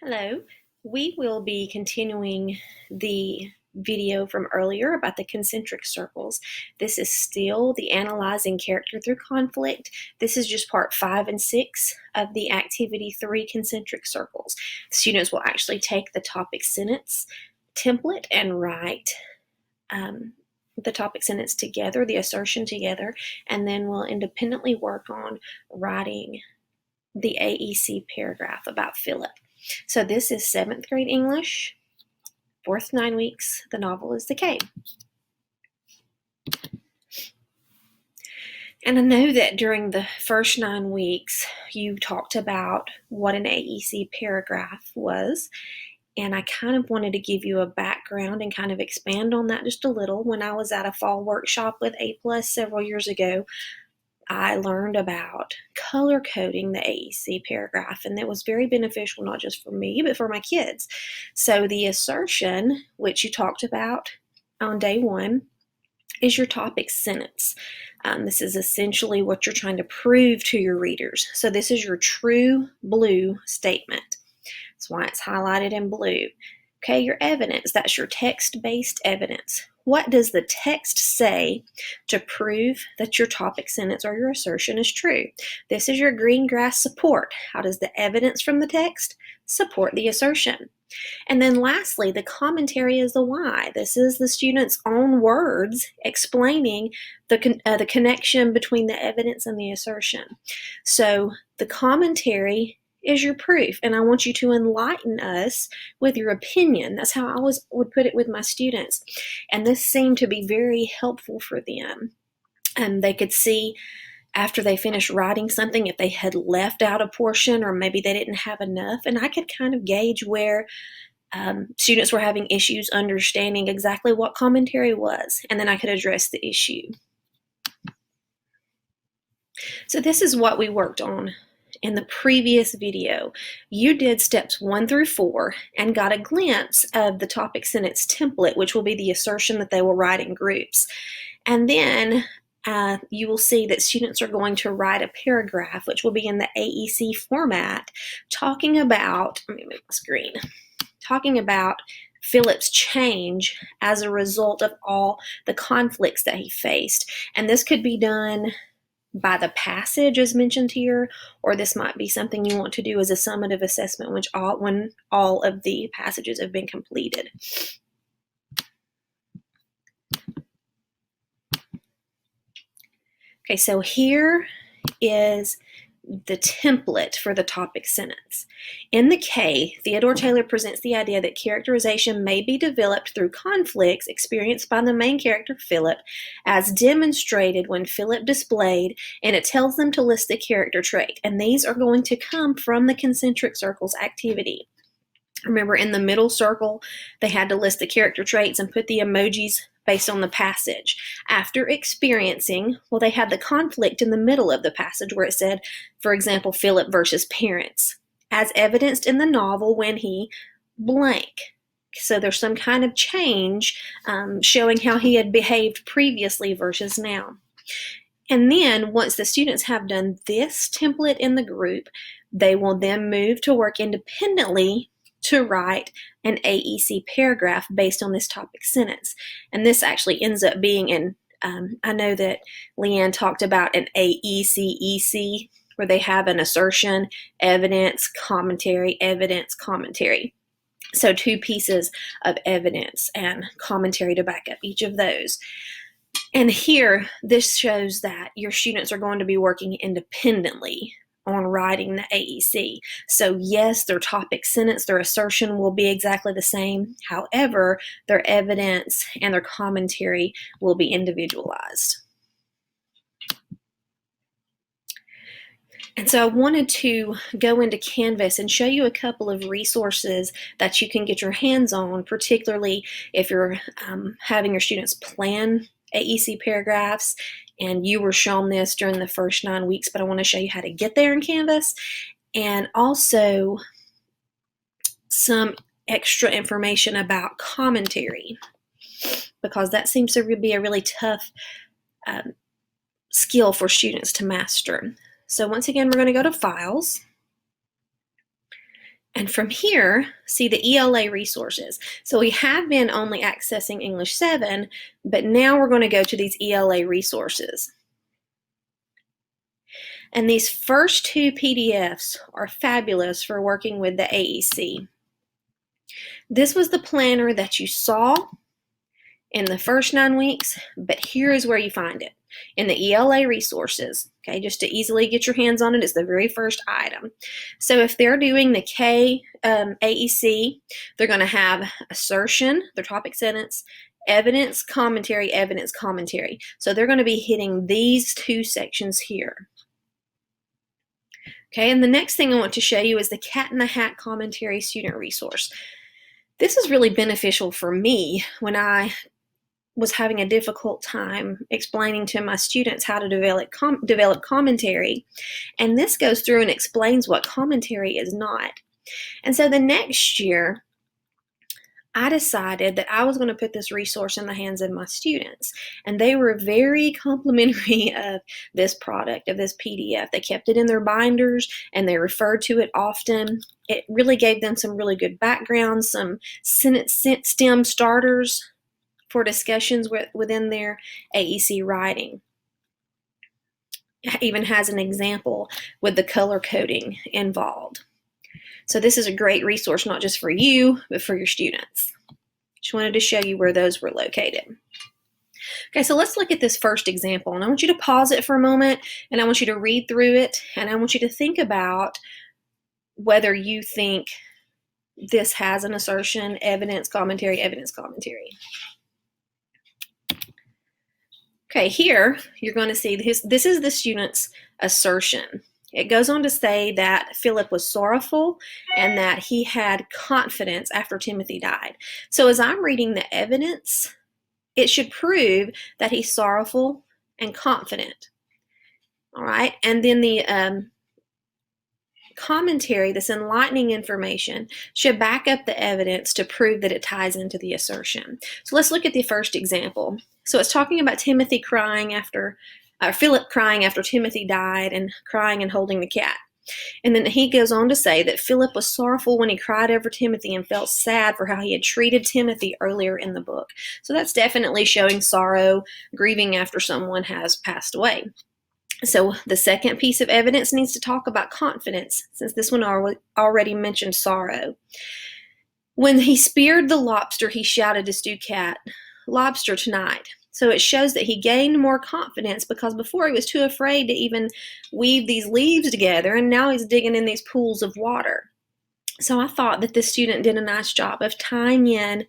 Hello, we will be continuing the video from earlier about the concentric circles. This is still the analyzing character through conflict. This is just part 5 and 6 of the activity 3 concentric circles. Students will actually take the topic sentence template and write the topic sentence together, the assertion together, and then we'll independently work on writing the AEC paragraph about Philip. So this is 7th grade English, 4th 9 weeks. The novel is The Cave. And I know that during the first 9 weeks, you talked about what an AEC paragraph was. And I kind of wanted to give you a background and kind of expand on that just a little. When I was at a fall workshop with A+ several years ago, I learned about color coding the AEC paragraph, and that was very beneficial, not just for me, but for my kids. So the assertion, which you talked about on day 1, is your topic sentence. This is essentially what you're trying to prove to your readers. So this is your true blue statement. That's why it's highlighted in blue. Okay, your evidence, that's your text-based evidence. What does the text say to prove that your topic sentence or your assertion is true? This is your green grass support. How does the evidence from the text support the assertion? And then lastly, the commentary is the why. This is the student's own words explaining the connection between the evidence and the assertion. So the commentary is your proof, and I want you to enlighten us with your opinion. That's how I would put it with my students, and this seemed to be very helpful for them. And they could see after they finished writing something if they had left out a portion or maybe they didn't have enough, and I could kind of gauge where students were having issues understanding exactly what commentary was, and then I could address the issue. So this is what we worked on in the previous video. You did steps 1 through 4 and got a glimpse of the topic sentence template, which will be the assertion that they will write in groups. And then you will see that students are going to write a paragraph, which will be in the AEC format, talking about, let me move my screen, talking about Philip's change as a result of all the conflicts that he faced. And this could be done by the passage as mentioned here, or this might be something you want to do as a summative assessment when all of the passages have been completed. Okay, so here is the template for the topic sentence. In The K, Theodore Taylor presents the idea that characterization may be developed through conflicts experienced by the main character, Philip, as demonstrated when Philip displayed, and it tells them to list the character trait. And these are going to come from the concentric circles activity. Remember, in the middle circle, they had to list the character traits and put the emojis based on the passage. After experiencing, well, they had the conflict in the middle of the passage where it said, for example, Philip versus parents, as evidenced in the novel when he blank. So there's some kind of change showing how he had behaved previously versus now. And then once the students have done this template in the group, they will then move to work independently to write an AEC paragraph based on this topic sentence. And this actually ends up being I know that Leanne talked about an AEC-EC, where they have an assertion, evidence, commentary, evidence, commentary. So 2 pieces of evidence and commentary to back up each of those. And here, this shows that your students are going to be working independently on writing the AEC. So yes, their topic sentence, their assertion will be exactly the same. However, their evidence and their commentary will be individualized. And so I wanted to go into Canvas and show you a couple of resources that you can get your hands on, particularly if you're having your students plan AEC paragraphs, and you were shown this during the first 9 weeks, but I want to show you how to get there in Canvas, and also some extra information about commentary, because that seems to be a really tough skill for students to master. So once again, we're going to go to Files, And from here, see the ELA resources. So we have been only accessing English 7, but now we're going to go to these ELA resources. And these first two PDFs are fabulous for working with the AEC. This was the planner that you saw in the first 9 weeks, but here is where you find it, in the ELA resources. Okay, just to easily get your hands on it, it's the very first item. So if they're doing the K AEC, they're going to have assertion, their topic sentence, evidence, commentary, evidence, commentary. So they're going to be hitting these two sections here. Okay, and the next thing I want to show you is the Cat in the Hat Commentary Student Resource. This is really beneficial for me when I was having a difficult time explaining to my students how to develop commentary. And this goes through and explains what commentary is not. And so the next year, I decided that I was going to put this resource in the hands of my students. And they were very complimentary of this product, of this PDF. They kept it in their binders and they referred to it often. It really gave them some really good background, some sentence stem starters for discussions within their AEC writing. It even has an example with the color coding involved. So this is a great resource, not just for you, but for your students. Just wanted to show you where those were located. Okay, so let's look at this first example. And I want you to pause it for a moment, and I want you to read through it, and I want you to think about whether you think this has an assertion, evidence, commentary, evidence, commentary. Okay, here you're going to see this is the student's assertion. It goes on to say that Philip was sorrowful and that he had confidence after Timothy died. So as I'm reading the evidence, it should prove that he's sorrowful and confident. All right, and then the commentary, this enlightening information, should back up the evidence to prove that it ties into the assertion. So let's look at the first example. So it's talking about Timothy crying after Philip crying after Timothy died and crying and holding the cat. And then he goes on to say that Philip was sorrowful when he cried over Timothy and felt sad for how he had treated Timothy earlier in the book. So that's definitely showing sorrow, grieving after someone has passed away. So the second piece of evidence needs to talk about confidence, since this one already mentioned sorrow. When he speared the lobster, he shouted to Stu Cat, "Lobster tonight." So it shows that he gained more confidence because before he was too afraid to even weave these leaves together, and now he's digging in these pools of water. So I thought that this student did a nice job of tying in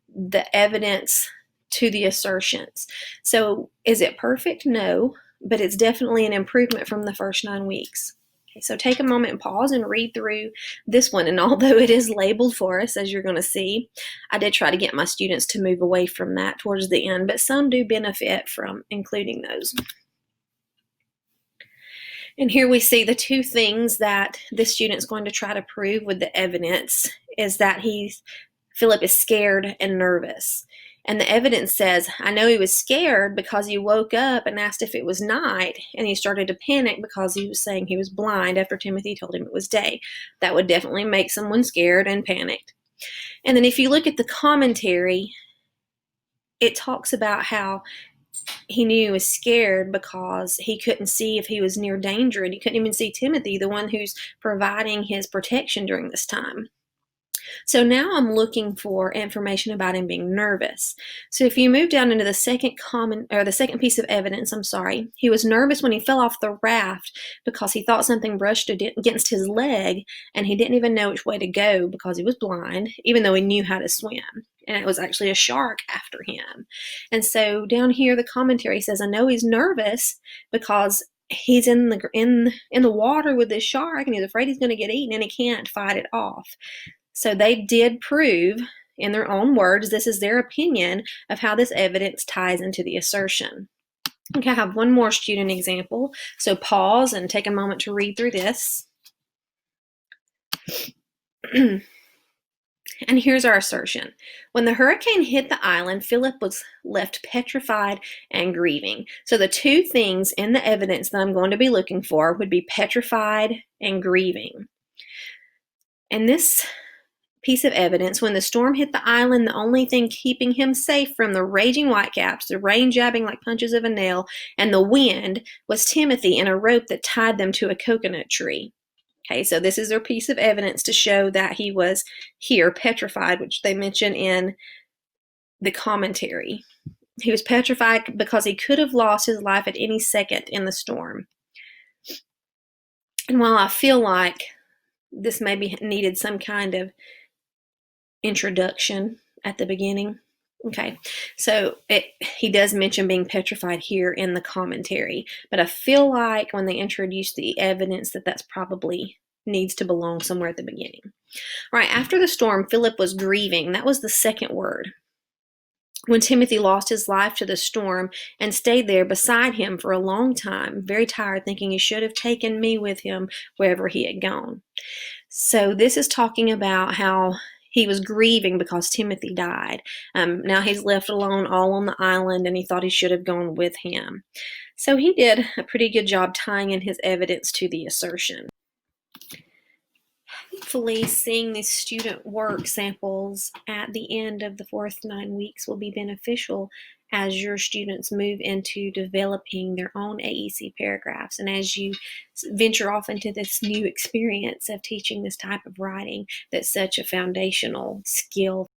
the evidence to the assertions. So is it perfect? No, but it's definitely an improvement from the first 9 weeks. Okay, so take a moment and pause and read through this one. And although it is labeled for us, as you're going to see, I did try to get my students to move away from that towards the end, but some do benefit from including those. And here we see the two things that this student's going to try to prove with the evidence is that Philip is scared and nervous. And the evidence says, I know he was scared because he woke up and asked if it was night, and he started to panic because he was saying he was blind after Timothy told him it was day. That would definitely make someone scared and panicked. And then if you look at the commentary, it talks about how he knew he was scared because he couldn't see if he was near danger, and he couldn't even see Timothy, the one who's providing his protection during this time. So now I'm looking for information about him being nervous. So if you move down into the second piece of evidence, he was nervous when he fell off the raft because he thought something brushed against his leg, and he didn't even know which way to go because he was blind, even though he knew how to swim. And it was actually a shark after him. And so down here, the commentary says, I know he's nervous because he's in the water with this shark, and he's afraid he's going to get eaten, and he can't fight it off. So they did prove, in their own words, this is their opinion of how this evidence ties into the assertion. Okay, I have one more student example. So pause and take a moment to read through this. And here's our assertion. When the hurricane hit the island, Philip was left petrified and grieving. So the two things in the evidence that I'm going to be looking for would be petrified and grieving. And this piece of evidence, when the storm hit the island, the only thing keeping him safe from the raging whitecaps, the rain jabbing like punches of a nail, and the wind was Timothy and a rope that tied them to a coconut tree. Okay, so this is their piece of evidence to show that he was here petrified, which they mention in the commentary. He was petrified because he could have lost his life at any second in the storm. And while I feel like this maybe needed some kind of introduction at the beginning, okay, so he does mention being petrified here in the commentary, but I feel like when they introduce the evidence that's probably needs to belong somewhere at the beginning. All right, after the storm, Philip was grieving. That was the second word. When Timothy lost his life to the storm and stayed there beside him for a long time, very tired, thinking he should have taken me with him wherever he had gone. So this is talking about how he was grieving because Timothy died. Now he's left alone all on the island, and he thought he should have gone with him. So he did a pretty good job tying in his evidence to the assertion. Hopefully, seeing these student work samples at the end of the fourth 9 weeks will be beneficial as your students move into developing their own AEC paragraphs, and as you venture off into this new experience of teaching this type of writing that's such a foundational skill